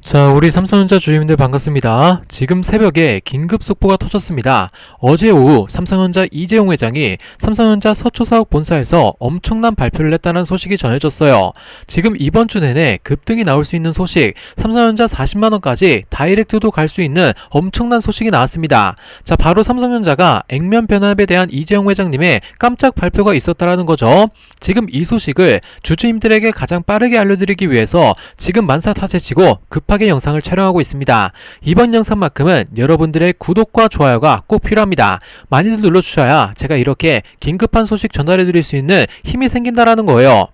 자, 우리 삼성전자 주주님들 반갑습니다. 지금 새벽에 긴급 속보가 터졌습니다. 어제 오후 삼성전자 이재용 회장이 삼성전자 서초사옥 본사에서 엄청난 발표를 했다는 소식이 전해졌어요. 지금 이번 주 내내 급등이 나올 수 있는 소식, 삼성전자 40만원까지 다이렉트도 갈 수 있는 엄청난 소식이 나왔습니다. 자, 바로 삼성전자가 액면 변압에 대한 이재용 회장님의 깜짝 발표가 있었다라는 거죠. 지금 이 소식을 주주님들에게 가장 빠르게 알려드리기 위해서 지금 만사타세치고 급하게 영상을 촬영하고 있습니다. 이번 영상만큼은 여러분들의 구독과 좋아요가 꼭 필요합니다. 많이들 눌러주셔야 제가 이렇게 긴급한 소식 전달해드릴 수 있는 힘이 생긴다라는 거예요.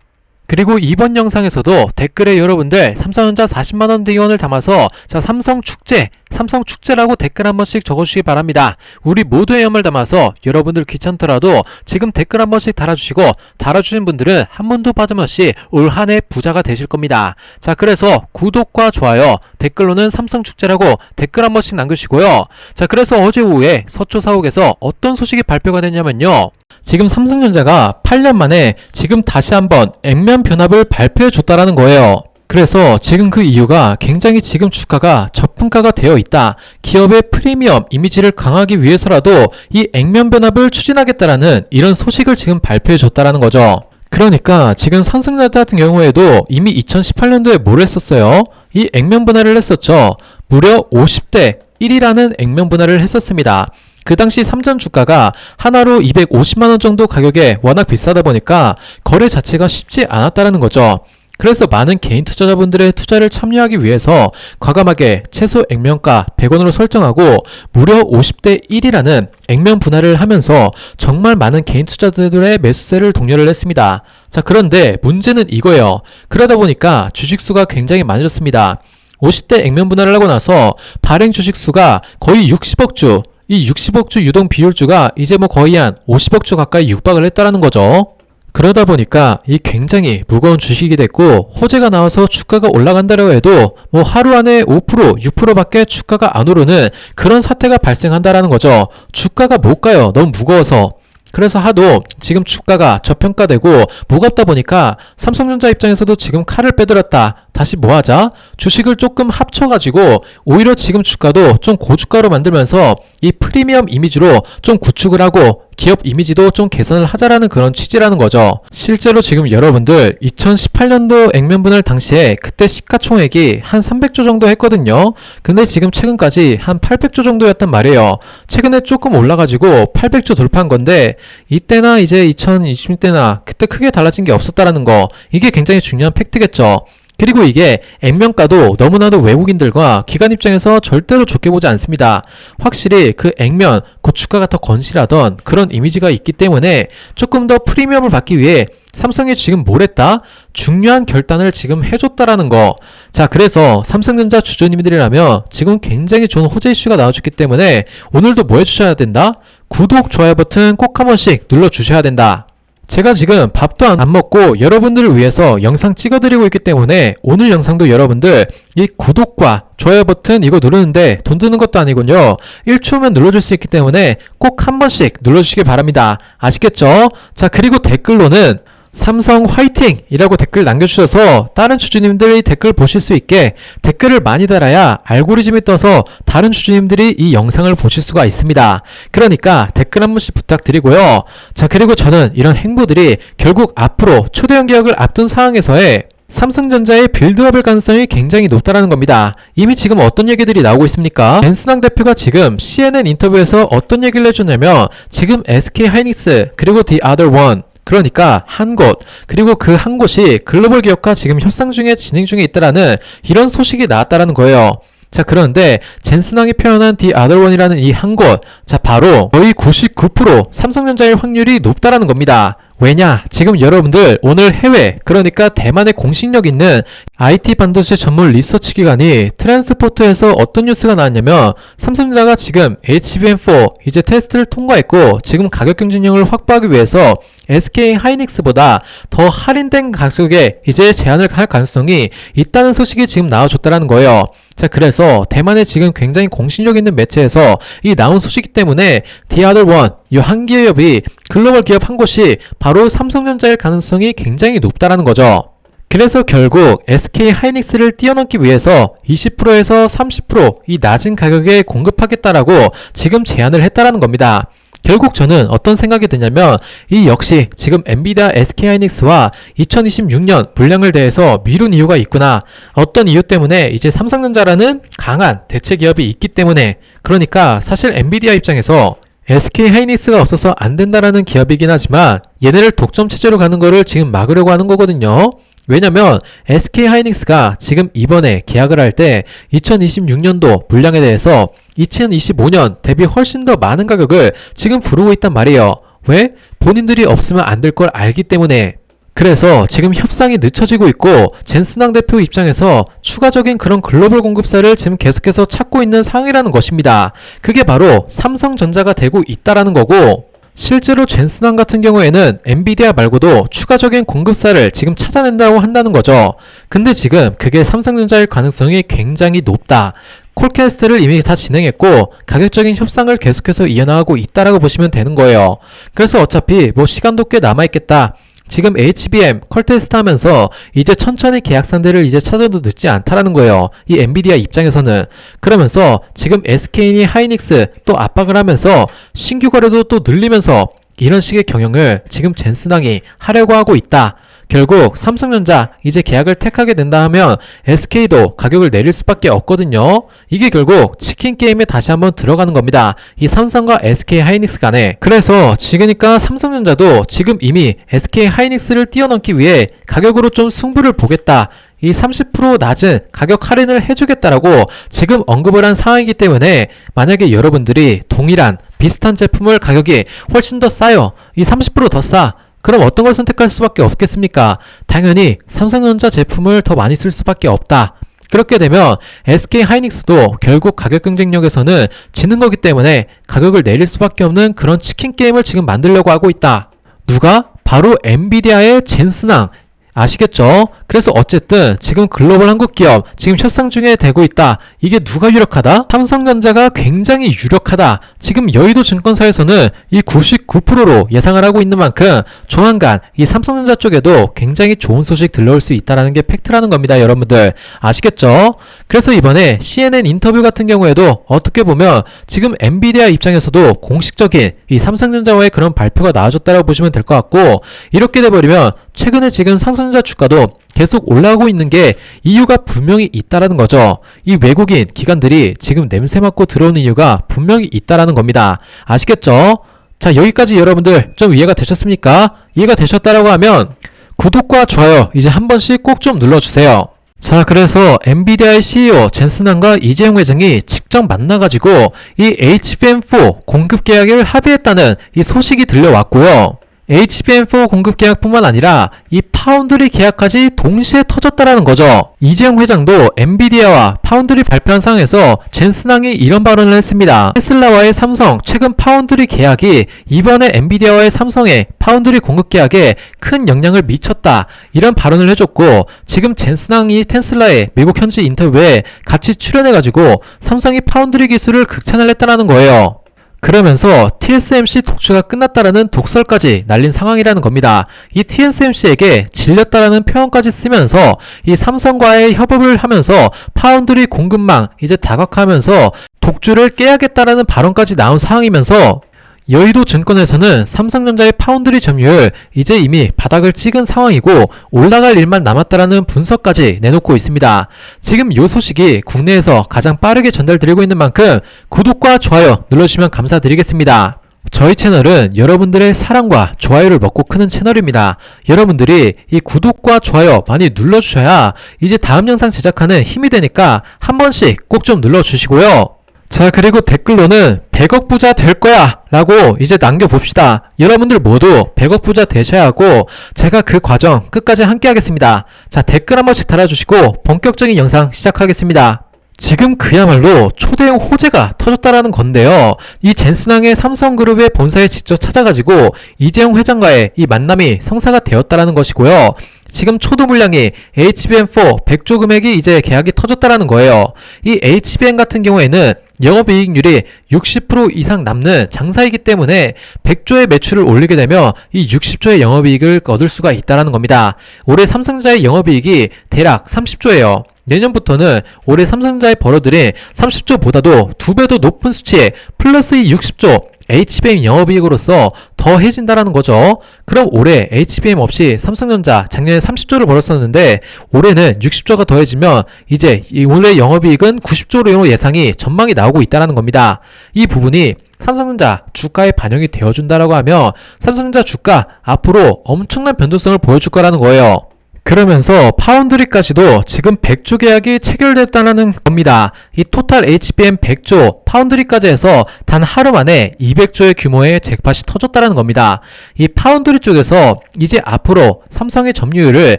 그리고 이번 영상에서도 댓글에 여러분들 삼성전자 40만원 대의원을 담아서 자 삼성축제라고 댓글 한 번씩 적어주시기 바랍니다. 우리 모두의 염을 담아서 여러분들 귀찮더라도 지금 댓글 한 번씩 달아주시고 달아주신 분들은 한 번도 빠짐없이 올 한 해 부자가 되실 겁니다. 자, 그래서 구독과 좋아요 댓글로는 삼성축제라고 댓글 한 번씩 남겨주시고요. 자, 그래서 어제 오후에 서초사옥에서 어떤 소식이 발표가 됐냐면요, 지금 삼성전자가 8년 만에 지금 다시 한번 액면 변압을 발표해 줬다라는 거예요. 그래서 지금 그 이유가 굉장히 지금 주가가 저평가가 되어 있다. 기업의 프리미엄 이미지를 강화하기 위해서라도 이 액면 변압을 추진하겠다라는 이런 소식을 지금 발표해 줬다라는 거죠. 그러니까 지금 삼성전자 같은 경우에도 이미 2018년도에 뭘 했었어요? 이 액면 분할을 했었죠. 무려 50대 1이라는 액면 분할을 했었습니다. 그 당시 삼전 주가가 하나로 250만원 정도 가격에 워낙 비싸다 보니까 거래 자체가 쉽지 않았다는 거죠. 그래서 많은 개인 투자자분들의 투자를 참여하기 위해서 과감하게 최소 액면가 100원으로 설정하고 무려 50대 1이라는 액면 분할을 하면서 정말 많은 개인 투자자들의 매수세를 독려를 했습니다. 자, 그런데 문제는 이거예요. 그러다 보니까 주식수가 굉장히 많아졌습니다. 50대 액면 분할을 하고 나서 발행 주식수가 거의 60억 주, 이 60억 주 유동 비율주가 이제 뭐 거의 한 50억 주 가까이 육박을 했다라는 거죠. 그러다 보니까 이 굉장히 무거운 주식이 됐고 호재가 나와서 주가가 올라간다고 해도 뭐 하루 안에 5%, 6%밖에 주가가 안 오르는 그런 사태가 발생한다라는 거죠. 주가가 못 가요. 너무 무거워서. 그래서 하도 지금 주가가 저평가되고 무겁다 보니까 삼성전자 입장에서도 지금 칼을 빼들었다. 다시 뭐 하자? 주식을 조금 합쳐가지고 오히려 지금 주가도 좀 고주가로 만들면서 이 프리미엄 이미지로 좀 구축을 하고 기업 이미지도 좀 개선을 하자라는 그런 취지라는 거죠. 실제로 지금 여러분들 2018년도 액면 분할 당시에 그때 시가총액이 한 300조 정도 했거든요. 근데 지금 최근까지 한 800조 정도였단 말이에요. 최근에 조금 올라가지고 800조 돌파한 건데 이때나 이제 2020때나 그때 크게 달라진 게 없었다라는 거, 이게 굉장히 중요한 팩트겠죠. 그리고 이게 액면가도 너무나도 외국인들과 기관 입장에서 절대로 좋게 보지 않습니다. 확실히 그 액면, 고주가가 더 건실하던 그런 이미지가 있기 때문에 조금 더 프리미엄을 받기 위해 삼성이 지금 뭘 했다? 중요한 결단을 지금 해줬다라는 거. 자, 그래서 삼성전자 주주님들이라면 지금 굉장히 좋은 호재 이슈가 나와줬기 때문에 오늘도 뭐 해주셔야 된다? 구독, 좋아요 버튼 꼭 한 번씩 눌러주셔야 된다. 제가 지금 밥도 안 먹고 여러분들을 위해서 영상 찍어드리고 있기 때문에 오늘 영상도 여러분들 이 구독과 좋아요 버튼 이거 누르는데 돈 드는 것도 아니군요. 1초면 눌러줄 수 있기 때문에 꼭 한 번씩 눌러주시기 바랍니다. 아시겠죠? 자, 그리고 댓글로는 삼성 화이팅! 이라고 댓글 남겨주셔서 다른 주주님들이 댓글 보실 수 있게 댓글을 많이 달아야 알고리즘이 떠서 다른 주주님들이 이 영상을 보실 수가 있습니다. 그러니까 댓글 한 번씩 부탁드리고요. 자, 그리고 저는 이런 행보들이 결국 앞으로 초대형 계약을 앞둔 상황에서의 삼성전자의 빌드업일 가능성이 굉장히 높다라는 겁니다. 이미 지금 어떤 얘기들이 나오고 있습니까? 벤슨왕 대표가 지금 CNN 인터뷰에서 어떤 얘기를 해주냐면 지금 SK 하이닉스 그리고 The Other One, 그러니까 한 곳, 그리고 그 한 곳이 글로벌 기업과 지금 협상 중에 진행 중에 있다라는 이런 소식이 나왔다라는 거예요. 자, 그런데 젠슨왕이 표현한 The Other One이라는 이 한 곳, 자, 바로 거의 99% 삼성전자일 확률이 높다라는 겁니다. 왜냐? 지금 여러분들 오늘 해외, 그러니까 대만에 공식력 있는 IT 반도체 전문 리서치 기관이 트랜스포트에서 어떤 뉴스가 나왔냐면 삼성전자가 지금 HBM4 이제 테스트를 통과했고 지금 가격 경쟁력을 확보하기 위해서 SK 하이닉스보다 더 할인된 가격에 이제 제한을 할 가능성이 있다는 소식이 지금 나와줬다라는 거예요. 자, 그래서 대만에 지금 굉장히 공신력 있는 매체에서 이 나온 소식이기 때문에 The Other One, 이 한 기업이 글로벌 기업 한 곳이 바로 삼성전자일 가능성이 굉장히 높다라는 거죠. 그래서 결국 SK 하이닉스를 뛰어넘기 위해서 20%에서 30%이 낮은 가격에 공급하겠다라고 지금 제안을 했다라는 겁니다. 결국 저는 어떤 생각이 드냐면 이 역시 지금 엔비디아 SK 하이닉스와 2026년 분량을 대해서 미룬 이유가 있구나. 어떤 이유 때문에 이제 삼성전자라는 강한 대체 기업이 있기 때문에, 그러니까 사실 엔비디아 입장에서 SK 하이닉스가 없어서 안 된다라는 기업이긴 하지만 얘네를 독점 체제로 가는 거를 지금 막으려고 하는 거거든요. 왜냐면 SK 하이닉스가 지금 이번에 계약을 할 때 2026년도 물량에 대해서 2025년 대비 훨씬 더 많은 가격을 지금 부르고 있단 말이에요. 왜? 본인들이 없으면 안 될 걸 알기 때문에. 그래서 지금 협상이 늦춰지고 있고 젠슨왕 대표 입장에서 추가적인 그런 글로벌 공급사를 지금 계속해서 찾고 있는 상황이라는 것입니다. 그게 바로 삼성전자가 되고 있다라는 거고, 실제로 젠슨왕 같은 경우에는 엔비디아 말고도 추가적인 공급사를 지금 찾아낸다고 한다는 거죠. 근데 지금 그게 삼성전자일 가능성이 굉장히 높다. 콜캐스트를 이미 다 진행했고 가격적인 협상을 계속해서 이어나가고 있다라고 보시면 되는 거예요. 그래서 어차피 뭐 시간도 꽤 남아있겠다. 지금 HBM 컬테스트 하면서 이제 천천히 계약상대를 이제 찾아도 늦지 않다라는 거예요. 이 엔비디아 입장에서는. 그러면서 지금 SK니 하이닉스 또 압박을 하면서 신규 거래도 또 늘리면서 이런 식의 경영을 지금 젠슨왕이 하려고 하고 있다. 결국 삼성전자 이제 계약을 택하게 된다 하면 SK도 가격을 내릴 수밖에 없거든요. 이게 결국 치킨 게임에 다시 한번 들어가는 겁니다. 이 삼성과 SK 하이닉스 간에. 그래서 지금이니까 삼성전자도 지금 이미 SK 하이닉스를 뛰어넘기 위해 가격으로 좀 승부를 보겠다. 이 30% 낮은 가격 할인을 해주겠다라고 지금 언급을 한 상황이기 때문에 만약에 여러분들이 동일한 비슷한 제품을 가격이 훨씬 더 싸요. 이 30% 더 싸. 그럼 어떤 걸 선택할 수밖에 없겠습니까? 당연히 삼성전자 제품을 더 많이 쓸 수밖에 없다. 그렇게 되면 SK 하이닉스도 결국 가격 경쟁력에서는 지는 거기 때문에 가격을 내릴 수밖에 없는 그런 치킨 게임을 지금 만들려고 하고 있다. 누가? 바로 엔비디아의 젠슨왕. 아시겠죠? 그래서 어쨌든 지금 글로벌 한국 기업 지금 협상 중에 되고 있다. 이게 누가 유력하다? 삼성전자가 굉장히 유력하다. 지금 여의도 증권사에서는 이 99%로 예상을 하고 있는 만큼 조만간 이 삼성전자 쪽에도 굉장히 좋은 소식 들려올 수 있다는 게 팩트라는 겁니다. 여러분들 아시겠죠? 그래서 이번에 CNN 인터뷰 같은 경우에도 어떻게 보면 지금 엔비디아 입장에서도 공식적인 이 삼성전자와의 그런 발표가 나와줬다고 보시면 될 것 같고, 이렇게 돼버리면 최근에 지금 삼성전자 주가도 계속 올라오고 있는 게 이유가 분명히 있다라는 거죠. 이 외국인 기관들이 지금 냄새 맡고 들어오는 이유가 분명히 있다라는 겁니다. 아시겠죠? 자, 여기까지 여러분들 좀 이해가 되셨습니까? 이해가 되셨다라고 하면 구독과 좋아요 이제 한 번씩 꼭 좀 눌러주세요. 자, 그래서 엔비디아의 CEO 젠슨왕과 이재용 회장이 직접 만나가지고 이 HBM4 공급 계약을 합의했다는 이 소식이 들려왔고요. HBM4 공급 계약뿐만 아니라 이 파운드리 계약까지 동시에 터졌다라는 거죠. 이재용 회장도 엔비디아와 파운드리 발표한 상황에서 젠슨왕이 이런 발언을 했습니다. 테슬라와의 삼성 최근 파운드리 계약이 이번에 엔비디아와의 삼성의 파운드리 공급 계약에 큰 영향을 미쳤다. 이런 발언을 해줬고, 지금 젠슨왕이 테슬라의 미국 현지 인터뷰에 같이 출연해가지고 삼성이 파운드리 기술을 극찬을 했다는 거예요. 그러면서 TSMC 독주가 끝났다라는 독설까지 날린 상황이라는 겁니다. 이 TSMC에게 질렸다라는 표현까지 쓰면서 이 삼성과의 협업을 하면서 파운드리 공급망 이제 다각화하면서 독주를 깨야겠다라는 발언까지 나온 상황이면서 여의도 증권에서는 삼성전자의 파운드리 점유율 이제 이미 바닥을 찍은 상황이고 올라갈 일만 남았다라는 분석까지 내놓고 있습니다. 지금 이 소식이 국내에서 가장 빠르게 전달되고 있는 만큼 구독과 좋아요 눌러주시면 감사드리겠습니다. 저희 채널은 여러분들의 사랑과 좋아요를 먹고 크는 채널입니다. 여러분들이 이 구독과 좋아요 많이 눌러주셔야 이제 다음 영상 제작하는 힘이 되니까 한 번씩 꼭 좀 눌러주시고요. 자, 그리고 댓글로는 100억 부자 될 거야 라고 이제 남겨봅시다. 여러분들 모두 100억 부자 되셔야 하고 제가 그 과정 끝까지 함께 하겠습니다. 자, 댓글 한 번씩 달아주시고 본격적인 영상 시작하겠습니다. 지금 그야말로 초대형 호재가 터졌다라는 건데요. 이 젠슨왕의 삼성그룹의 본사에 직접 찾아가지고 이재용 회장과의 이 만남이 성사가 되었다라는 것이고요. 지금 초도 물량이 HBM4 100조 금액이 이제 계약이 터졌다라는 거예요. 이 HBM 같은 경우에는 영업이익률이 60% 이상 남는 장사이기 때문에 100조의 매출을 올리게 되면 이 60조의 영업이익을 얻을 수가 있다는 겁니다. 올해 삼성전자의 영업이익이 대략 30조예요. 내년부터는 올해 삼성전자에 벌어들인 30조보다도 2배 더 높은 수치에 플러스 이 60조 HBM 영업이익으로서 더해진다라는 거죠. 그럼 올해 HBM 없이 삼성전자 작년에 30조를 벌었었는데 올해는 60조가 더해지면 이제 이 올해 영업이익은 90조로 예상이 전망이 나오고 있다는 겁니다. 이 부분이 삼성전자 주가에 반영이 되어준다라고 하면 삼성전자 주가 앞으로 엄청난 변동성을 보여줄 거라는 거예요. 그러면서 파운드리까지도 지금 100조 계약이 체결됐다는 겁니다. 이 토탈 HBM 100조 파운드리까지 해서 단 하루 만에 200조의 규모의 잭팟이 터졌다는 겁니다. 이 파운드리 쪽에서 이제 앞으로 삼성의 점유율을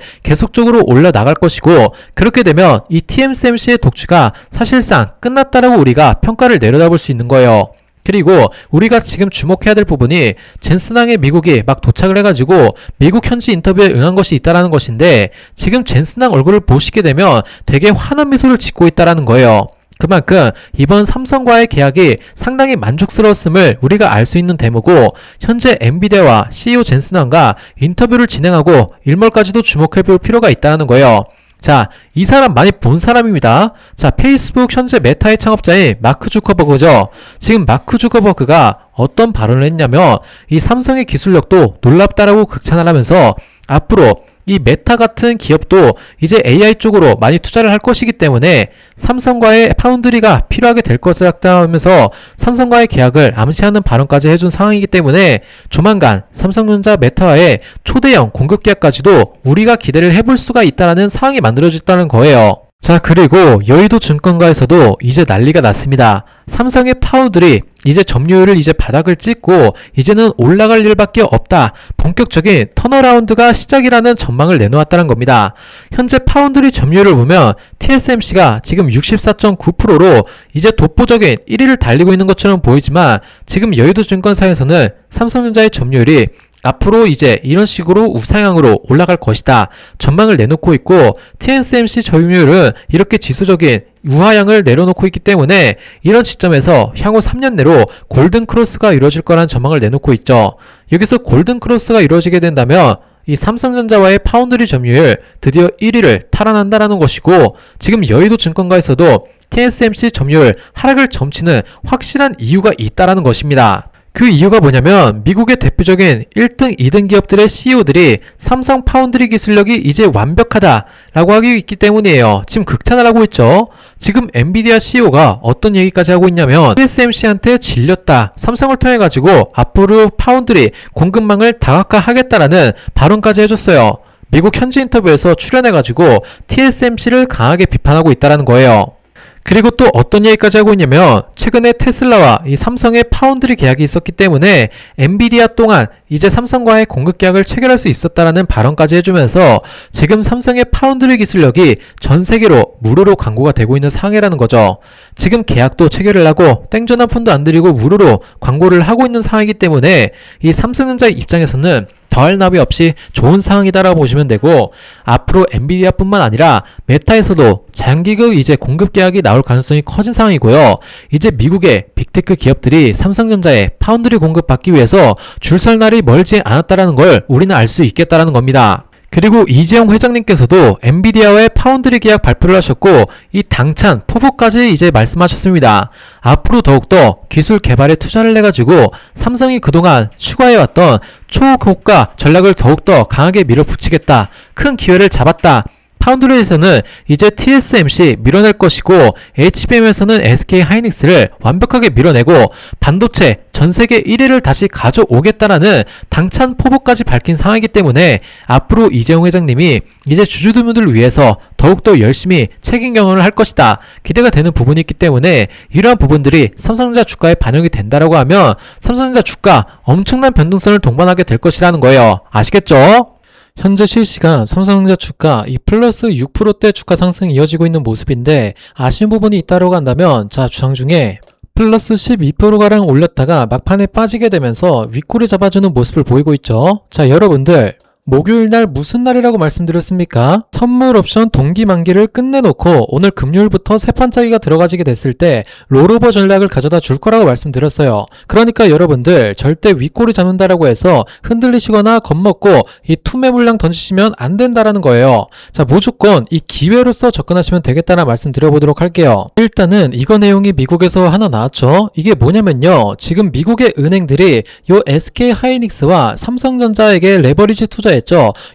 계속적으로 올려나갈 것이고 그렇게 되면 이 TSMC의 독주가 사실상 끝났다라고 우리가 평가를 내려다볼 수 있는 거예요. 그리고 우리가 지금 주목해야 될 부분이 젠슨항에 미국이 막 도착을 해가지고 미국 현지 인터뷰에 응한 것이 있다라는 것인데 지금 젠슨항 얼굴을 보시게 되면 되게 환한 미소를 짓고 있다라는 거예요. 그만큼 이번 삼성과의 계약이 상당히 만족스러웠음을 우리가 알 수 있는 대목이고 현재 엔비디아와 CEO 젠슨항과 인터뷰를 진행하고 일몰까지도 주목해볼 필요가 있다는 거예요. 자, 이 사람 많이 본 사람입니다. 자, 페이스북 현재 메타의 창업자인 마크 주커버그죠. 지금 마크 주커버그가 어떤 발언을 했냐면 이 삼성의 기술력도 놀랍다라고 극찬을 하면서 앞으로 이 메타 같은 기업도 이제 AI 쪽으로 많이 투자를 할 것이기 때문에 삼성과의 파운드리가 필요하게 될 것이다 하면서 삼성과의 계약을 암시하는 발언까지 해준 상황이기 때문에 조만간 삼성전자 메타와의 초대형 공급 계약까지도 우리가 기대를 해볼 수가 있다는 상황이 만들어졌다는 거예요. 자, 그리고 여의도 증권가에서도 이제 난리가 났습니다. 삼성의 파운드리 이제 점유율을 이제 바닥을 찍고 이제는 올라갈 일밖에 없다. 본격적인 턴어라운드가 시작이라는 전망을 내놓았다는 겁니다. 현재 파운드리 점유율을 보면 TSMC가 지금 64.9%로 이제 독보적인 1위를 달리고 있는 것처럼 보이지만 지금 여의도 증권사에서는 삼성전자의 점유율이 앞으로 이제 이런 식으로 우상향으로 올라갈 것이다 전망을 내놓고 있고 TSMC 점유율은 이렇게 지수적인 우하향을 내려놓고 있기 때문에 이런 시점에서 향후 3년 내로 골든크로스가 이루어질 거라는 전망을 내놓고 있죠. 여기서 골든크로스가 이루어지게 된다면 이 삼성전자와의 파운드리 점유율 드디어 1위를 탈환한다라는 것이고 지금 여의도 증권가에서도 TSMC 점유율 하락을 점치는 확실한 이유가 있다라는 것입니다. 그 이유가 뭐냐면 미국의 대표적인 1등, 2등 기업들의 CEO들이 삼성 파운드리 기술력이 이제 완벽하다라고 하고 있기 때문이에요. 지금 극찬을 하고 있죠. 지금 엔비디아 CEO가 어떤 얘기까지 하고 있냐면 TSMC한테 질렸다. 삼성을 통해 가지고 앞으로 파운드리 공급망을 다각화하겠다라는 발언까지 해줬어요. 미국 현지 인터뷰에서 출연해가지고 TSMC를 강하게 비판하고 있다는 거예요. 그리고 또 어떤 얘기까지 하고 있냐면 최근에 테슬라와 이 삼성의 파운드리 계약이 있었기 때문에 엔비디아 동안 이제 삼성과의 공급 계약을 체결할 수 있었다라는 발언까지 해주면서 지금 삼성의 파운드리 기술력이 전 세계로 무료로 광고가 되고 있는 상황이라는 거죠. 지금 계약도 체결을 하고 땡전 한 푼도 안 들이고 무료로 광고를 하고 있는 상황이기 때문에 이 삼성전자 입장에서는 더할 나위 없이 좋은 상황이다라고 보시면 되고 앞으로 엔비디아뿐만 아니라 메타에서도 장기급 이제 공급 계약이 나올 가능성이 커진 상황이고요. 이제 미국의 빅테크 기업들이 삼성전자에 파운드리 공급받기 위해서 줄 설 날이 멀지 않았다라는 걸 우리는 알 수 있겠다라는 겁니다. 그리고 이재용 회장님께서도 엔비디아와의 파운드리 계약 발표를 하셨고 이 당찬 포부까지 이제 말씀하셨습니다. 앞으로 더욱더 기술 개발에 투자를 해가지고 삼성이 그동안 추구해왔던 초고가 전략을 더욱더 강하게 밀어붙이겠다. 큰 기회를 잡았다. 파운드리에서는 이제 TSMC 밀어낼 것이고 HBM에서는 SK 하이닉스를 완벽하게 밀어내고 반도체 전세계 1위를 다시 가져오겠다라는 당찬 포부까지 밝힌 상황이기 때문에 앞으로 이재용 회장님이 이제 주주들을 위해서 더욱더 열심히 책임 경영을 할 것이다 기대가 되는 부분이 있기 때문에 이러한 부분들이 삼성전자 주가에 반영이 된다라고 하면 삼성전자 주가 엄청난 변동성을 동반하게 될 것이라는 거예요. 아시겠죠? 현재 실시간 삼성전자 주가 이 플러스 6%대 주가 상승이 이어지고 있는 모습인데 아쉬운 부분이 있다고 한다면 자 주장 중에 플러스 12%가량 올렸다가 막판에 빠지게 되면서 윗꼬리 잡아주는 모습을 보이고 있죠. 자 여러분들 목요일 날 무슨 날이라고 말씀드렸습니까? 선물 옵션 동기 만기를 끝내놓고 오늘 금요일부터 새 판짜기가 들어가지게 됐을 때 롤오버 전략을 가져다 줄 거라고 말씀드렸어요. 그러니까 여러분들 절대 윗꼬리 잡는다라고 해서 흔들리시거나 겁먹고 이 투매 물량 던지시면 안 된다라는 거예요. 자, 무조건 이 기회로서 접근하시면 되겠다는 말씀 드려보도록 할게요. 일단은 이거 내용이 미국에서 하나 나왔죠. 이게 뭐냐면요, 지금 미국의 은행들이 요 SK 하이닉스와 삼성전자에게 레버리지 투자했죠.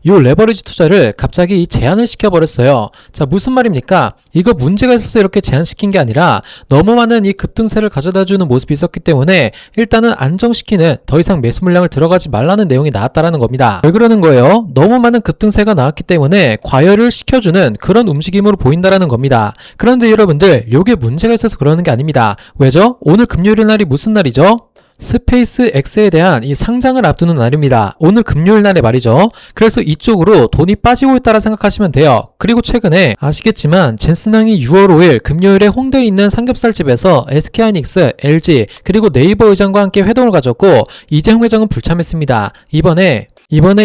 요 레버리지 투자를 갑자기 제한을 시켜버렸어요. 자, 무슨 말입니까? 이거 문제가 있어서 이렇게 제한시킨 게 아니라 너무 많은 이 급등세를 가져다주는 모습이 있었기 때문에 일단은 안정시키는, 더 이상 매수 물량을 들어가지 말라는 내용이 나왔다라는 겁니다. 왜 그러는 거예요? 너무 많은 급등세가 나왔기 때문에 과열을 시켜주는 그런 움직임으로 보인다라는 겁니다. 그런데 여러분들, 요게 문제가 있어서 그러는 게 아닙니다. 왜죠? 오늘 금요일 날이 무슨 날이죠? 스페이스 X에 대한 이 상장을 앞두는 날입니다. 오늘 금요일 날에 말이죠. 그래서 이쪽으로 돈이 빠지고 있다라 생각하시면 돼요. 그리고 최근에 아시겠지만 젠슨항이 6월 5일 금요일에 홍대에 있는 삼겹살집에서 SK하이닉스, LG 그리고 네이버 의장과 함께 회동을 가졌고 이재용 회장은 불참했습니다. 이번에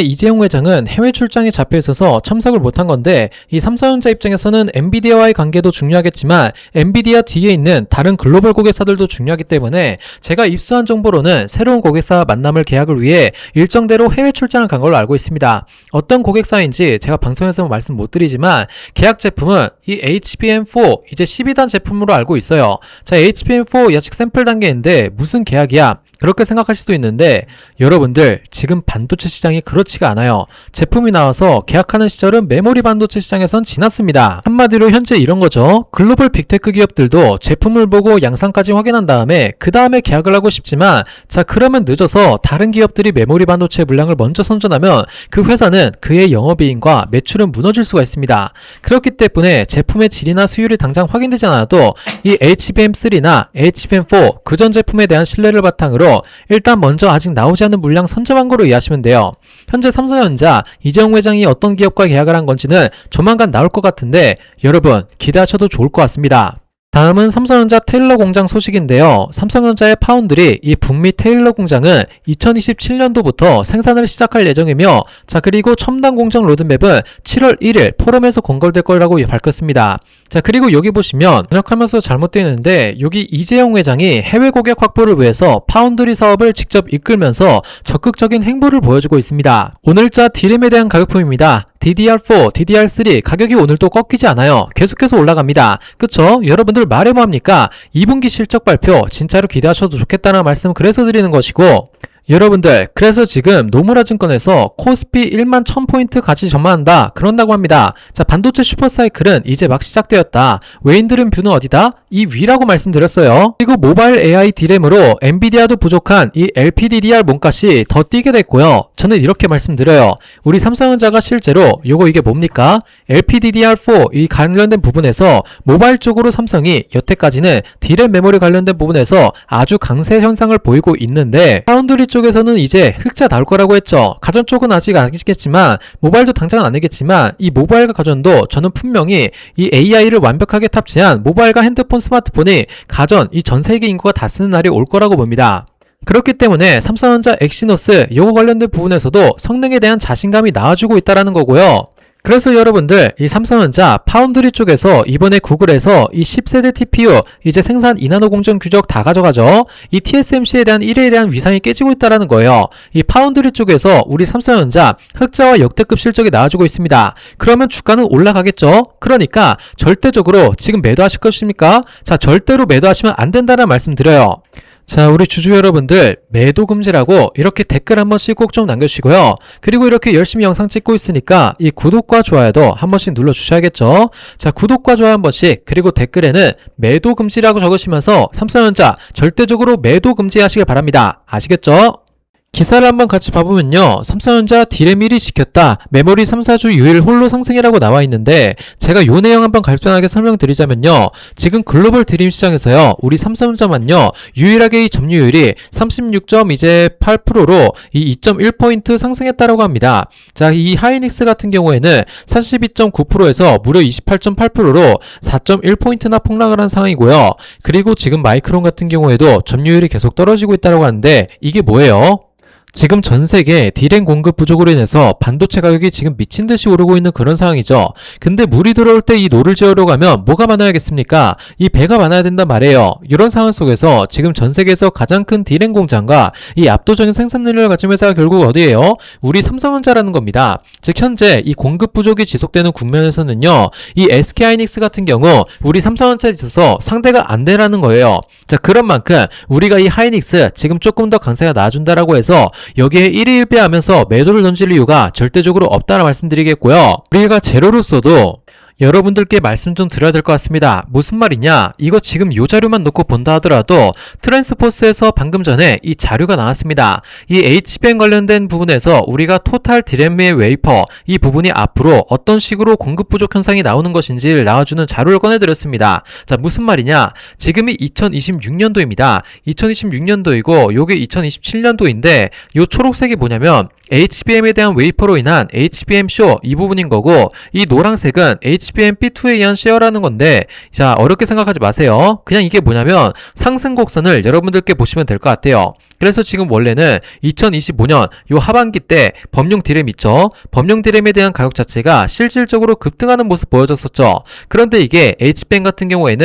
이재용 회장은 해외 출장에 잡혀 있어서 참석을 못한 건데, 이 삼성전자 입장에서는 엔비디아와의 관계도 중요하겠지만 엔비디아 뒤에 있는 다른 글로벌 고객사들도 중요하기 때문에 제가 입수한 정보로는 새로운 고객사 만남을 계약을 위해 일정대로 해외 출장을 간 걸로 알고 있습니다. 어떤 고객사인지 제가 방송에서 말씀 못 드리지만 계약 제품은 이 HBM4 이제 12단 제품으로 알고 있어요. 자, HBM4 아직 샘플 단계인데 무슨 계약이야? 그렇게 생각하실 수도 있는데, 여러분들 지금 반도체 시장이 그렇지가 않아요. 제품이 나와서 계약하는 시절은 메모리 반도체 시장에선 지났습니다. 한마디로 현재 이런 거죠. 글로벌 빅테크 기업들도 제품을 보고 양산까지 확인한 다음에 그 다음에 계약을 하고 싶지만, 자, 그러면 늦어서 다른 기업들이 메모리 반도체 물량을 먼저 선전하면 그 회사는 그의 영업이익과 매출은 무너질 수가 있습니다. 그렇기 때문에 제품의 질이나 수율이 당장 확인되지 않아도 이 HBM3나 HBM4 그전 제품에 대한 신뢰를 바탕으로 일단 먼저 아직 나오지 않은 물량 선점한 거로 이해하시면 돼요. 현재 삼성전자 이재용 회장이 어떤 기업과 계약을 한 건지는 조만간 나올 것 같은데 여러분 기대하셔도 좋을 것 같습니다. 다음은 삼성전자 테일러 공장 소식인데요. 삼성전자의 파운드리 이 북미 테일러 공장은 2027년도부터 생산을 시작할 예정이며, 자, 그리고 첨단 공정 로드맵은 7월 1일 포럼에서 공개될 거라고 밝혔습니다. 자, 그리고 여기 보시면 번역하면서 잘못되어 있는데 여기 이재용 회장이 해외 고객 확보를 위해서 파운드리 사업을 직접 이끌면서 적극적인 행보를 보여주고 있습니다. 오늘자 D램에 대한 가격표입니다. DDR4, DDR3 가격이 오늘 또 꺾이지 않아요. 계속해서 올라갑니다. 그쵸? 여러분들 말해 뭐합니까? 2분기 실적 발표 진짜로 기대하셔도 좋겠다는 말씀 그래서 드리는 것이고, 여러분들 그래서 지금 노무라증권에서 코스피 1만 1000포인트 가치 전망한다 그런다고 합니다. 자, 반도체 슈퍼사이클은 이제 막 시작되었다. 웨인드름 뷰는 어디다? 이 위라고 말씀드렸어요. 그리고 모바일 AI D램으로 엔비디아도 부족한 이 LPDDR 몸값이 더 뛰게 됐고요. 저는 이렇게 말씀드려요. 우리 삼성전자가 실제로 이게 뭡니까? LPDDR4 이 관련된 부분에서 모바일 쪽으로 삼성이 여태까지는 D램 메모리 관련된 부분에서 아주 강세 현상을 보이고 있는데, 파운드리 쪽에서는 이제 흑자 나올 거라고 했죠. 가전 쪽은 아직 아니겠지만 모바일도 당장은 아니겠지만 이 모바일과 가전도 저는 분명히 이 AI를 완벽하게 탑재한 모바일과 핸드폰, 스마트폰이 가전 이 전 세계 인구가 다 쓰는 날이 올 거라고 봅니다. 그렇기 때문에 삼성전자 엑시노스 요거 관련된 부분에서도 성능에 대한 자신감이 나와주고 있다는 거고요. 그래서 여러분들 이 삼성전자 파운드리 쪽에서 이번에 구글에서 이 10세대 TPU 이제 생산 2나노 공정 규적 다 가져가죠. 이 TSMC에 대한 1회에 대한 위상이 깨지고 있다는 거예요. 이 파운드리 쪽에서 우리 삼성전자 흑자와 역대급 실적이 나와주고 있습니다. 그러면 주가는 올라가겠죠. 그러니까 절대적으로 지금 매도하실 것입니까? 자, 절대로 매도하시면 안 된다는 말씀 드려요. 자, 우리 주주 여러분들 매도 금지라고 이렇게 댓글 한 번씩 꼭 좀 남겨주시고요. 그리고 이렇게 열심히 영상 찍고 있으니까 이 구독과 좋아요도 한 번씩 눌러주셔야겠죠. 자, 구독과 좋아요 한 번씩, 그리고 댓글에는 매도 금지라고 적으시면서 삼성전자 절대적으로 매도 금지하시길 바랍니다. 아시겠죠? 기사를 한번 같이 봐보면요, 삼성전자 D램 1위 지켰다, 메모리 3, 4주 유일 홀로 상승이라고 나와 있는데, 제가 요 내용 한번 간단하게 설명드리자면요, 지금 글로벌 드림 시장에서요 우리 삼성전자만요 유일하게 이 점유율이 36.8%로 이 2.1포인트 상승했다라고 합니다. 자, 이 하이닉스 같은 경우에는 42.9%에서 무려 28.8%로 4.1포인트나 폭락을 한 상황이고요. 그리고 지금 마이크론 같은 경우에도 점유율이 계속 떨어지고 있다고 하는데, 이게 뭐예요? 지금 전 세계 D램 공급 부족으로 인해서 반도체 가격이 지금 미친 듯이 오르고 있는 그런 상황이죠. 근데 물이 들어올 때 이 노를 지으려고 하면 뭐가 많아야겠습니까? 이 배가 많아야 된단 말이에요. 이런 상황 속에서 지금 전 세계에서 가장 큰 D램 공장과 이 압도적인 생산능력을 가진 회사가 결국 어디예요? 우리 삼성전자라는 겁니다. 즉 현재 이 공급 부족이 지속되는 국면에서는요, 이 SK하이닉스 같은 경우 우리 삼성전자에 있어서 상대가 안 되라는 거예요. 자, 그런 만큼 우리가 이 하이닉스 지금 조금 더 강세가 나아준다라고 해서 여기에 1위 1배 하면서 매도를 던질 이유가 절대적으로 없다는 말씀드리겠고요. 우리가 제로로서도 여러분들께 말씀 좀 드려야 될 것 같습니다. 무슨 말이냐? 이거 지금 요 자료만 놓고 본다 하더라도 트랜스포스에서 방금 전에 이 자료가 나왔습니다. 이 HBM 관련된 부분에서 우리가 토탈 디램의 웨이퍼 이 부분이 앞으로 어떤 식으로 공급 부족 현상이 나오는 것인지를 나와주는 자료를 꺼내드렸습니다. 자, 무슨 말이냐? 지금이 2026년도입니다. 2026년도이고 요게 2027년도인데 요 초록색이 뭐냐면 HBM에 대한 웨이퍼로 인한 HBM 쇼 이 부분인 거고, 이 노란색은 HBM P2에 의한 쉐어라는 건데, 자, 어렵게 생각하지 마세요. 그냥 이게 뭐냐면 상승 곡선을 여러분들께 보시면 될 것 같아요. 그래서 지금 원래는 2025년 요 하반기 때 범용 디램 있죠? 범용 디램에 대한 가격 자체가 실질적으로 급등하는 모습 보여줬었죠. 그런데 이게 HBM 같은 경우에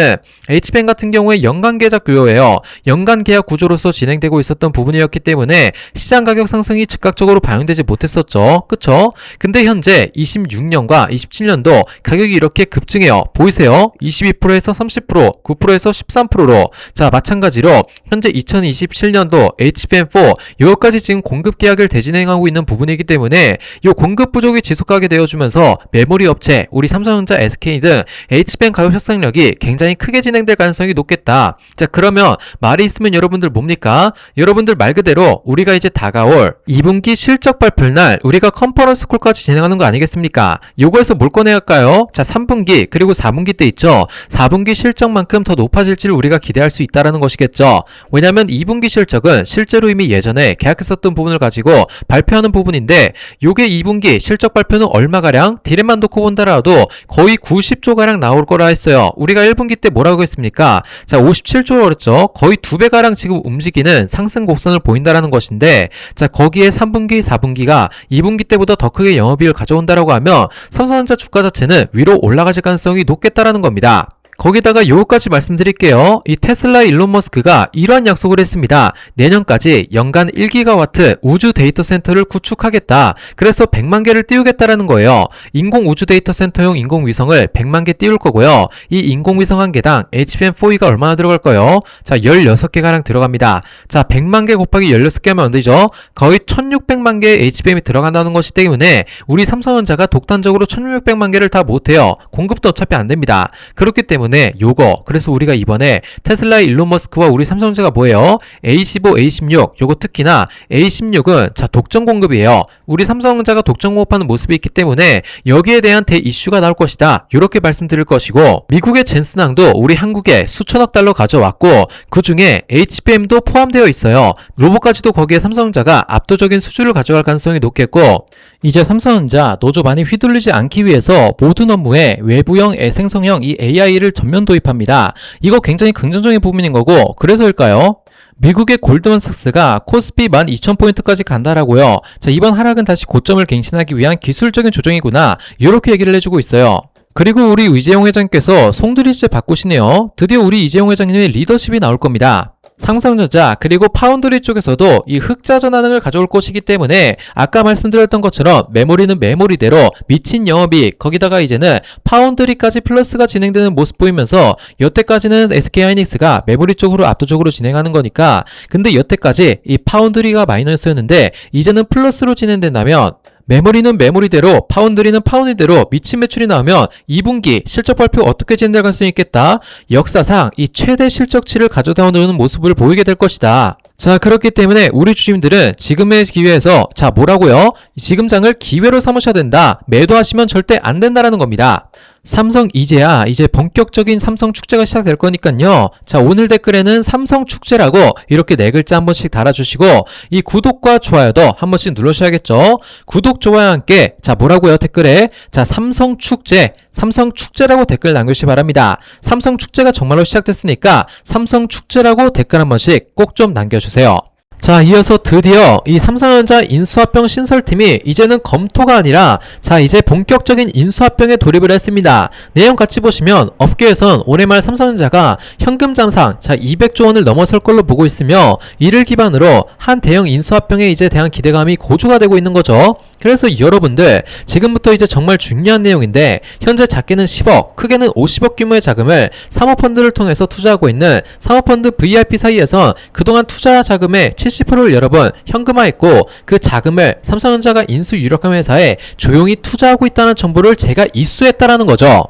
연간 계약 구조예요. 연간 계약 구조로서 진행되고 있었던 부분이었기 때문에 시장 가격 상승이 즉각적으로 반영되지 못했었죠. 그쵸? 근데 현재 26년과 27년도 가격이 이렇게 급증해요. 보이세요? 22%에서 30%, 9%에서 13%로. 자, 마찬가지로 현재 2027년도 HBM4 여기까지 지금 공급 계약을 대진행하고 있는 부분이기 때문에 이 공급 부족이 지속하게 되어주면서 메모리 업체, 우리 삼성전자, SK 등 HBM 가격 협상력이 굉장히 크게 진행될 가능성이 높겠다. 자, 그러면 말이 있으면 여러분들 뭡니까? 여러분들 말 그대로 우리가 이제 다가올 2분기 실적 발표일 날 우리가 컨퍼런스 콜까지 진행하는 거 아니겠습니까? 요거에서 뭘 꺼내야 할까요? 자, 3분기 그리고 4분기 때 있죠. 4분기 실적만큼 더 높아질지를 우리가 기대할 수 있다는 것이겠죠. 왜냐면 2분기 실적은 실제로 이미 예전에 계약했었던 부분을 가지고 발표하는 부분인데, 요게 2분기 실적 발표는 얼마가량? 디램만 놓고 본다라도 거의 90조가량 나올 거라 했어요. 우리가 1분기 때 뭐라고 했습니까? 자, 57조로 그랬죠. 거의 2배가량 지금 움직이는 상승 곡선을 보인다라는 것인데, 자, 거기에 3분기, 4분기가 2분기 때보다 더 크게 영업이익을 가져온다라고 하면 삼성전자 주가 자체는 위로 올라가질 가능성이 높겠다라는 겁니다. 거기다가 요거까지 말씀드릴게요. 이 테슬라 일론 머스크가 이러한 약속을 했습니다. 내년까지 연간 1기가와트 우주 데이터 센터를 구축하겠다. 그래서 100만 개를 띄우겠다라는 거예요. 인공 우주 데이터 센터용 인공위성을 100만 개 띄울 거고요. 이 인공위성 한 개당 HBM4E가 얼마나 들어갈까요? 자, 16개가량 들어갑니다. 자, 100만 개 곱하기 16개 하면 안 되죠? 거의 1600만 개의 HBM이 들어간다는 것이 때문에 우리 삼성전자가 독단적으로 1600만 개를 다 못해요. 공급도 어차피 안 됩니다. 그렇기 때문에 요거, 그래서 우리가 이번에 테슬라의 일론 머스크와 우리 삼성전자가 뭐예요? A15, A16, 요거 특히나 A16은 자, 독점 공급이에요. 우리 삼성전자가 독점 공급하는 모습이 있기 때문에 여기에 대한 대 이슈가 나올 것이다. 이렇게 말씀드릴 것이고, 미국의 젠슨항도 우리 한국에 수천억 달러 가져왔고, 그 중에 HBM도 포함되어 있어요. 로봇까지도 거기에 삼성전자가 압도적인 수주를 가져갈 가능성이 높겠고, 이제 삼성전자 노조 많이 휘둘리지 않기 위해서 모든 업무에 외부형 생성형 이 AI를 전면 도입합니다. 이거 굉장히 긍정적인 부분인 거고, 그래서일까요? 미국의 골드만삭스가 코스피 12,000포인트까지 간다라고요. 자, 이번 하락은 다시 고점을 갱신하기 위한 기술적인 조정이구나, 이렇게 얘기를 해주고 있어요. 그리고 우리 이재용 회장께서 송두리째 바꾸시네요. 드디어 우리 이재용 회장님의 리더십이 나올 겁니다. 삼성전자 그리고 파운드리 쪽에서도 이 흑자 전환을 가져올 것이기 때문에 아까 말씀드렸던 것처럼 메모리는 메모리대로 미친 영업이익, 거기다가 이제는 파운드리까지 플러스가 진행되는 모습 보이면서 여태까지는 SK하이닉스가 메모리 쪽으로 압도적으로 진행하는 거니까, 근데 여태까지 이 파운드리가 마이너스였는데 이제는 플러스로 진행된다면 메모리는 메모리대로 파운드리는 파운드리대로 미친 매출이 나오면 2분기 실적 발표 어떻게 진행될 가능성이 있겠다? 역사상 이 최대 실적치를 가져다 오는 모습을 보이게 될 것이다. 자, 그렇기 때문에 우리 주주님들은 지금의 기회에서 자, 뭐라고요? 지금 장을 기회로 삼으셔야 된다. 매도하시면 절대 안 된다라는 겁니다. 삼성 이제야 이제 본격적인 삼성 축제가 시작될 거니까요. 자, 오늘 댓글에는 삼성 축제라고 이렇게 네 글자 한 번씩 달아주시고, 이 구독과 좋아요도 한 번씩 눌러주셔야겠죠. 구독, 좋아요와 함께 자, 뭐라고요? 댓글에 자, 삼성 축제라고 댓글 남겨주시기 바랍니다. 삼성 축제가 정말로 시작됐으니까 삼성 축제라고 댓글 한 번씩 꼭 좀 남겨주세요. 자, 이어서 드디어 이 삼성전자 인수합병 신설팀이 이제는 검토가 아니라 자, 이제 본격적인 인수합병에 돌입을 했습니다. 내용 같이 보시면 업계에선 올해 말 삼성전자가 현금 잠상 자 200조 원을 넘어설 걸로 보고 있으며, 이를 기반으로 한 대형 인수합병에 이제 대한 기대감이 고조가 되고 있는 거죠. 그래서 여러분들 지금부터 이제 정말 중요한 내용인데, 현재 작게는 10억, 크게는 50억 규모의 자금을 사모펀드를 통해서 투자하고 있는 사모펀드 VIP 사이에선 그동안 투자 자금의 70%를 여러분 현금화했고, 그 자금을 삼성전자가 인수 유력한 회사에 조용히 투자하고 있다는 정보를 제가 입수했다라는 거죠.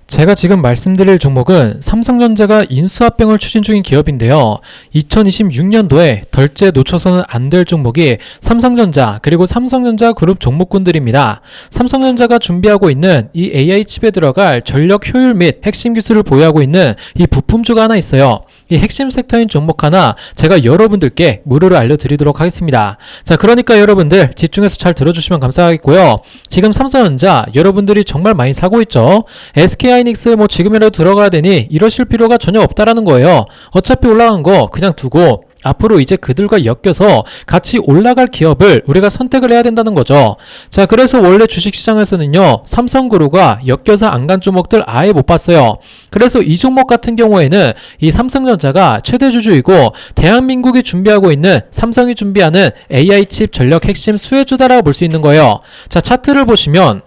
제가 지금 말씀드릴 종목은 삼성전자가 인수합병을 추진 중인 기업인데요. 2026년도에 덜째 놓쳐서는 안 될 종목이 삼성전자 그리고 삼성전자 그룹 종목군들입니다. 삼성전자가 준비하고 있는 이 AI 칩에 들어갈 전력 효율 및 핵심 기술을 보유하고 있는 이 부품주가 하나 있어요. 이 핵심 섹터인 종목 하나 제가 여러분들께 무료로 알려드리도록 하겠습니다. 자, 그러니까 여러분들 집중해서 잘 들어주시면 감사하겠고요. 지금 삼성전자 여러분들이 정말 많이 사고 있죠. SK하이닉스 뭐 지금이라도 들어가야 되니 이러실 필요가 전혀 없다라는 거예요. 어차피 올라간 거 그냥 두고 앞으로 이제 그들과 엮여서 같이 올라갈 기업을 우리가 선택을 해야 된다는 거죠. 자, 그래서 원래 주식시장에서는요, 삼성그룹과 엮여서 안 간 종목들 아예 못 봤어요. 그래서 이 종목 같은 경우에는 이 삼성전자가 최대 주주이고 대한민국이 준비하고 있는 삼성이 준비하는 AI 칩 전력 핵심 수혜주다라고 볼 수 있는 거예요. 자, 차트를 보시면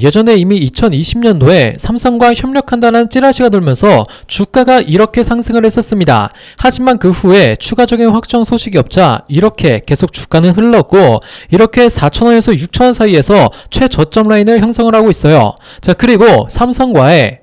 예전에 이미 2020년도에 삼성과 협력한다는 찌라시가 돌면서 주가가 이렇게 상승을 했었습니다. 하지만 그 후에 추가적인 확정 소식이 없자 이렇게 계속 주가는 흘렀고, 이렇게 4,000원에서 6,000원 사이에서 최저점 라인을 형성을 하고 있어요. 자, 그리고 삼성과의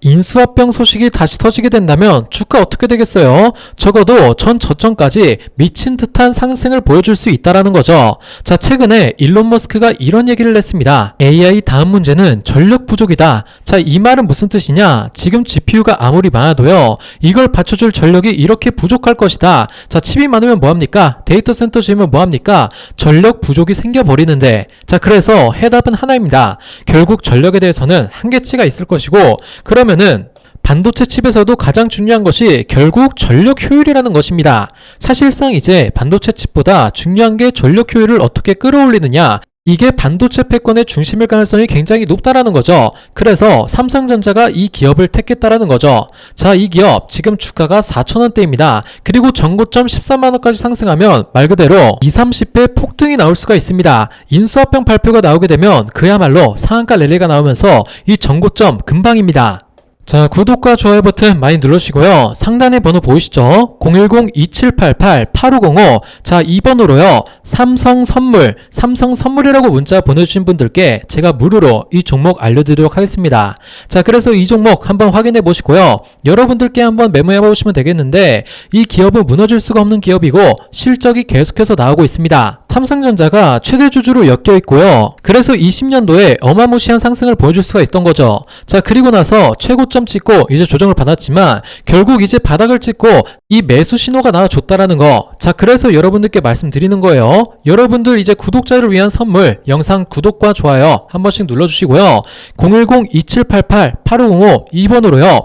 인수합병 소식이 다시 터지게 된다면 주가 어떻게 되겠어요? 적어도 전 저점까지 미친 듯한 상승을 보여줄 수 있다라는 거죠. 자, 최근에 일론 머스크가 이런 얘기를 했습니다. AI 다음 문제는 전력 부족이다. 자, 이 말은 무슨 뜻이냐? 지금 GPU가 아무리 많아도요, 이걸 받쳐줄 전력이 이렇게 부족할 것이다. 자, 칩이 많으면 뭐합니까? 데이터 센터 지으면 뭐합니까? 전력 부족이 생겨버리는데, 자, 그래서 해답은 하나입니다. 결국 전력에 대해서는 한계치가 있을 것이고, 그러면은 반도체 칩에서도 가장 중요한 것이 결국 전력 효율이라는 것입니다. 사실상 이제 반도체 칩보다 중요한 게 전력 효율을 어떻게 끌어올리느냐, 이게 반도체 패권의 중심일 가능성이 굉장히 높다라는 거죠. 그래서 삼성전자가 이 기업을 택했다라는 거죠. 자, 이 기업 지금 주가가 4,000원대입니다. 그리고 전고점 13만원까지 상승하면 말 그대로 20-30배 폭등이 나올 수가 있습니다. 인수합병 발표가 나오게 되면 그야말로 상한가 랠리가 나오면서 이 전고점 금방입니다. 자, 구독과 좋아요 버튼 많이 눌러주시고요. 상단에 번호 보이시죠? 010-2788-8505. 자, 이 번호로요, 삼성선물이라고 문자 보내주신 분들께 제가 무료로 이 종목 알려드리도록 하겠습니다. 자, 그래서 이 종목 한번 확인해 보시고요, 여러분들께 한번 메모해 보시면 되겠는데, 이 기업은 무너질 수가 없는 기업이고 실적이 계속해서 나오고 있습니다. 삼성전자가 최대 주주로 엮여 있고요. 그래서 20년도에 어마무시한 상승을 보여줄 수가 있던 거죠. 자, 그리고 나서 최고점 찍고 이제 조정을 받았지만 결국 이제 바닥을 찍고 이 매수 신호가 나와줬다라는 거. 자, 그래서 여러분들께 말씀드리는 거예요. 여러분들 이제 구독자를 위한 선물, 영상 구독과 좋아요 한 번씩 눌러주시고요. 010-2788-8505 이 번호로요,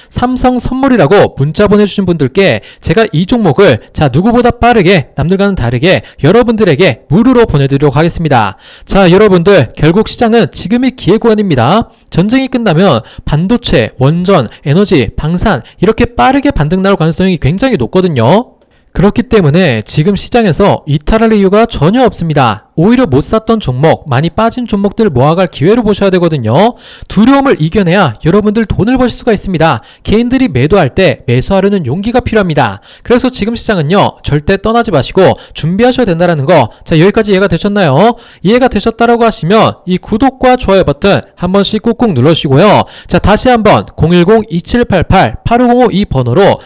삼성선물이라고 문자 보내주신 분들께 제가 이 종목을 자, 누구보다 빠르게 남들과는 다르게 여러분들에게 무료로 보내드리도록 하겠습니다. 자, 여러분들 결국 시장은 지금이 기회 구간입니다. 전쟁이 끝나면 반도체, 원전, 에너지, 방산 이렇게 빠르게 반등 나올 가능성이 굉장히 높거든요. 그렇기 때문에 지금 시장에서 이탈할 이유가 전혀 없습니다. 오히려 못 샀던 종목, 많이 빠진 종목들 모아갈 기회로 보셔야 되거든요. 두려움을 이겨내야 여러분들 돈을 버실 수가 있습니다. 개인들이 매도할 때 매수하려는 용기가 필요합니다. 그래서 지금 시장은요, 절대 떠나지 마시고 준비하셔야 된다는 거. 자, 여기까지 이해가 되셨나요? 이해가 되셨다라고 하시면 이 구독과 좋아요 버튼 한 번씩 꾹꾹 눌러주시고요. 자, 다시 한번 010-2788-8505 이 번호로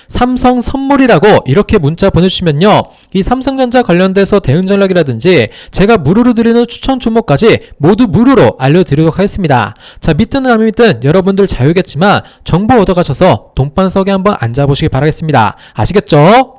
삼성선물이라고 이렇게 문자 보내주시면요, 이 삼성전자 관련돼서 대응 전략이라든지 제가 무료로 드리는 추천 종목까지 모두 무료로 알려드리도록 하겠습니다. 자, 믿든 안 믿든 여러분들 자유겠지만 정보 얻어가셔서 돈방석에 한번 앉아보시기 바라겠습니다. 아시겠죠?